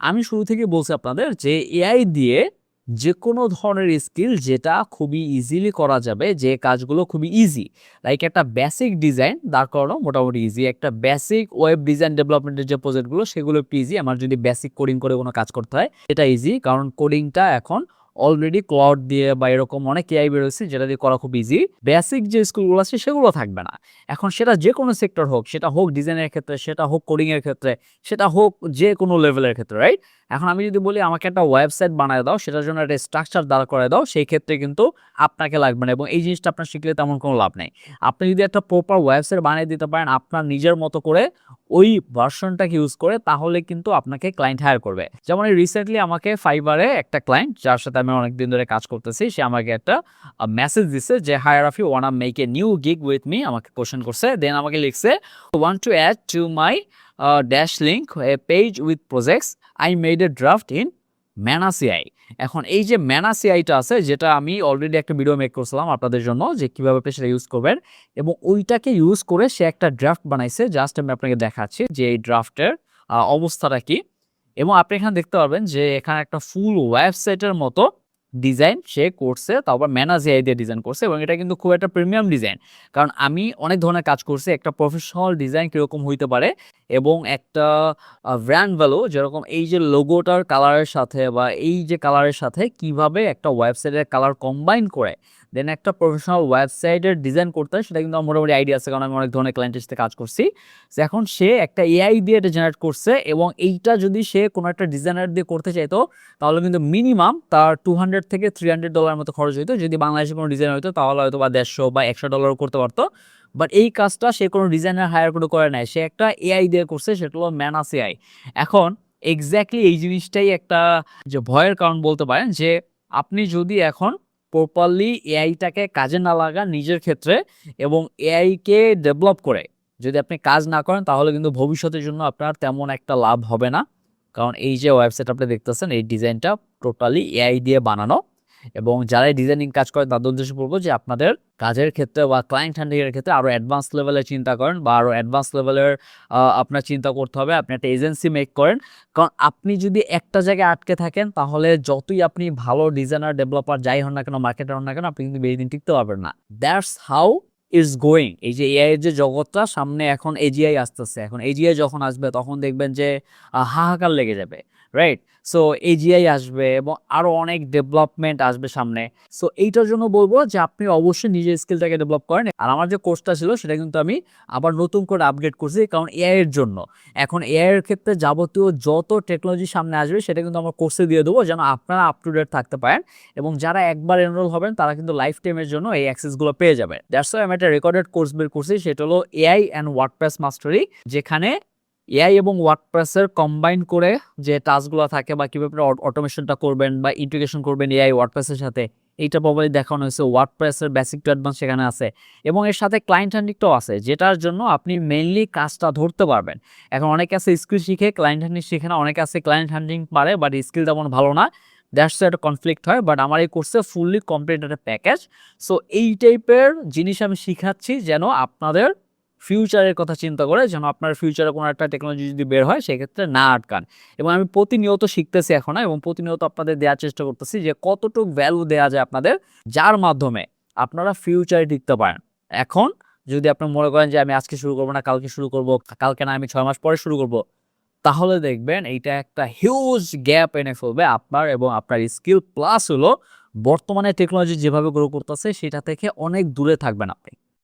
আমি শুরু থেকে বলছি আপনাদের যে এআই দিয়ে যে কোনো ধরনের স্কিল যেটা খুবই ইজিলি করা যাবে, যে কাজগুলো খুবই ইজি, লাইক একটা বেসিক ডিজাইন দাঁড় করানো মোটামুটি ইজি, একটা বেসিক ওয়েব ডিজাইন ডেভেলপমেন্টের যে প্রজেক্টগুলো সেগুলো একটু ইজি। আমার যদি বেসিক কোডিং করে কোনো কাজ করতে হয় এটা ইজি, কারণ কোডিংটা এখন অলরেডি ক্লাউড দিয়ে বা এরকম অনেক এআই বেরোচ্ছে যেটা দিয়ে করা খুব ইজি। বেসিক যে স্কিলগুলো আছে সেগুলো থাকবে না। এখন সেটা যে কোনো সেক্টর হোক, সেটা হোক ডিজাইনের ক্ষেত্রে, সেটা হোক কোডিং এর ক্ষেত্রে, সেটা হোক যে কোনো লেভেলের ক্ষেত্রে, রাইট? এখন আমি যদি বলি আমাকে একটা ওয়েবসাইট বানায় দাও, সেটার জন্য একটা স্ট্রাকচার দাঁড় করে দাও, সেই ক্ষেত্রে কিন্তু আপনাকে লাগবে না, এবং এই জিনিসটা আপনার শিখলে তেমন কোনো লাভ নেই। আপনি যদি একটা প্রপার ওয়েবসাইট বানিয়ে দিতে পারেন আপনার নিজের মতো করে, ওই ভার্সনটাকে ইউজ করে, তাহলে কিন্তু আপনাকে ক্লায়েন্ট হায়ার করবে। যেমন রিসেন্টলি আমাকে ফাইবারে একটা ক্লায়েন্ট, যার সাথে আমি অনেকদিন ধরে কাজ করতেছি, সে আমাকে একটা মেসেজ দিছে যে hire of you wanna make a new gig with me, আমাকে কোশ্চেন করছে, দেন আমাকে লিখছে want to add to my dash link a page with projects, I made a draft in ম্যানাসিআই। এখন এই যে ম্যানাসিআইটা আছে, যেটা আমি অলরেডি একটা ভিডিও মেক করছিলাম আপনাদের জন্য যে কিভাবে আপনি সেটা ইউজ করবেন, এবং ওইটাকে ইউজ করে সে একটা ড্রাফট বানাইছে। জাস্ট আমি আপনাকে দেখাচ্ছি যে এই ড্রাফটের অবস্থাটা কি। এবং আপনি এখানে দেখতে পারবেন যে এখানে একটা ফুল ওয়েবসাইটের মতো ডিজাইন সে করছে, তারপর ম্যানাসিআই দিয়ে ডিজাইন করছে, এবং এটা কিন্তু খুব একটা প্রিমিয়াম ডিজাইন। কারণ আমি অনেক ধরনের কাজ করছি, একটা প্রফেশনাল ডিজাইন কীরকম হইতে পারে এবং একটা ব্র্যান্ড ভ্যালু, যেরকম এই যে লোগোটার কালারের সাথে বা এই যে কালারের সাথে কিভাবে একটা ওয়েবসাইটের কালার কম্বাইন করে দেন একটা প্রফেশনাল ওয়েবসাইটের ডিজাইন করতে হয়, সেটা কিন্তু আমার মোটামুটি আইডিয়া আছে, কারণ আমি অনেক ধরনের ক্লায়েন্টের সাথে কাজ করছি। এখন সে একটা এআই দিয়ে এটা জেনারেট করছে, এবং এইটা যদি সে কোনো একটা ডিজাইনার দিয়ে করতে চাইতো তাহলে কিন্তু মিনিমাম তার $200 থেকে $300 মতো খরচ হইতো। যদি বাংলাদেশে কোনো ডিজাইনার হইতো তাহলে হয়তো বা $150 বা $100 করতে পারতো। বাট এই কাজটা সে কোনো ডিজাইনার হায়ার করে নাই, সে একটা এআই দিয়ে করছে, সেটা হলো ম্যানাস এআই। এখন এক্স্যাক্টলি এই জিনিসটাই একটা যে ভয়ের কারণ বলতে পারেন, যে আপনি যদি এখন প্রপারলি এআইটাকে কাজে না লাগান নিজের ক্ষেত্রে এবং এআইকে ডেভেলপ করে যদি আপনি কাজ না করেন, তাহলে কিন্তু ভবিষ্যতের জন্য আপনার তেমন একটা লাভ হবে না। কারণ এই যে ওয়েবসাইট আপনি দেখতেছেন, এই ডিজাইনটা টোটালি এআই দিয়ে বানানো, এবং যারা ডিজাইনিং কাজ করে তাদের উদ্দেশ্যে বলবো যে আপনাদের কাজের ক্ষেত্রে বা ক্লায়েন্ট হ্যান্ডলিংয়ের ক্ষেত্রে আরও অ্যাডভান্স লেভেলে চিন্তা করেন, বা আরও অ্যাডভান্স লেভেলের আপনার চিন্তা করতে হবে। আপনি একটা এজেন্সি মেক করেন, কারণ আপনি যদি একটা জায়গায় আটকে থাকেন তাহলে যতই আপনি ভালো ডিজাইনার ডেভেলপার যাই হন না কেন, মার্কেটার হন না কেন, আপনি কিন্তু বেশি দিন টিকতে পারবেন না। That's how is going. এই যে এআই এর যে জগৎটা, সামনে এখন এজিআই আসতেছে, এখন এজিআই যখন আসবে তখন দেখবেন যে হাহাকার লেগে যাবে, রাইট? সো এজিআই আসবে এবং আরও অনেক ডেভেলপমেন্ট আসবে সামনে। সো এইটার জন্য বলবো যে আপনি অবশ্যই নিজের স্কিলটাকে ডেভেলপ করেন। আর আমার যে কোর্সটা ছিল সেটা কিন্তু আমি আবার নতুন করে আপগ্রেড করছি, কারণ এআই এর জন্য। এখন এআই এর ক্ষেত্রে যাবতীয় যত টেকনোলজি সামনে আসবে সেটা কিন্তু আমার কোর্সে দিয়ে দেবো, যেন আপনারা আপ টু ডেট থাকতে পারেন, এবং যারা একবার এনরোল হবেন তারা কিন্তু লাইফ টাইমের জন্য এই অ্যাক্সেসগুলো পেয়ে যাবে। দ্যাটস ওয়াই আমি একটা রেকর্ডেড কোর্স বের করছি, সেটা হলো এআই অ্যান্ড ওয়ার্ডপ্রেস মাস্টারি, যেখানে এআই এবং ওয়ার্ডপ্রেসের কম্বাইন করে যে টাস্কগুলো থাকে বা কীভাবে অটোমেশনটা করবেন বা ইন্টিগ্রেশন করবেন এআই ওয়ার্ডপ্রেসের সাথে, এইটা প্রপারলি দেখানো হয়েছে। ওয়ার্ডপ্রেসের বেসিক টু অ্যাডভান্স সেখানে আছে, এবং এর সাথে ক্লায়েন্ট হ্যান্ডলিংটাও আছে, যেটার জন্য আপনি মেইনলি কাজটা ধরতে পারবেন। এখন অনেকে আছে স্কিল শিখে ক্লায়েন্ট হ্যান্ডলিং শিখে না, অনেকে আছে ক্লায়েন্ট হ্যান্ডলিং পারে বাট স্কিল তেমন ভালো না, দ্যাটস একটা কনফ্লিক্ট হয়। বাট আমার এই কোর্সে ফুললি কমপ্লিট একটা প্যাকেজ। সো এই টাইপের জিনিস আমি শিখাচ্ছি যেন আপনাদের ফিউচারের কথা চিন্তা করে, যেন আপনার ফিউচারে কোনো একটা টেকনোলজি যদি বের হয় সেক্ষেত্রে না আটকান। এবং আমি প্রতিনিয়ত শিখতেছি এখন, এবং প্রতিনিয়ত আপনাদের দেওয়ার চেষ্টা করতেছি যে কতটুকু ভ্যালু দেওয়া যায় আপনাদের, যার মাধ্যমে আপনারা ফিউচারে টিকতে পারেন। এখন যদি আপনি মনে করেন যে আমি আজকে শুরু করবো না, কালকে শুরু করবো, কালকে না আমি 6 মাস পরে শুরু করবো, তাহলে দেখবেন এইটা একটা হিউজ গ্যাপ এনে ফেলবে আপনার এবং আপনার স্কিল, প্লাস হলো বর্তমানে টেকনোলজি যেভাবে গ্রো করতেছে সেটা থেকে অনেক দূরে থাকবেন আপনি।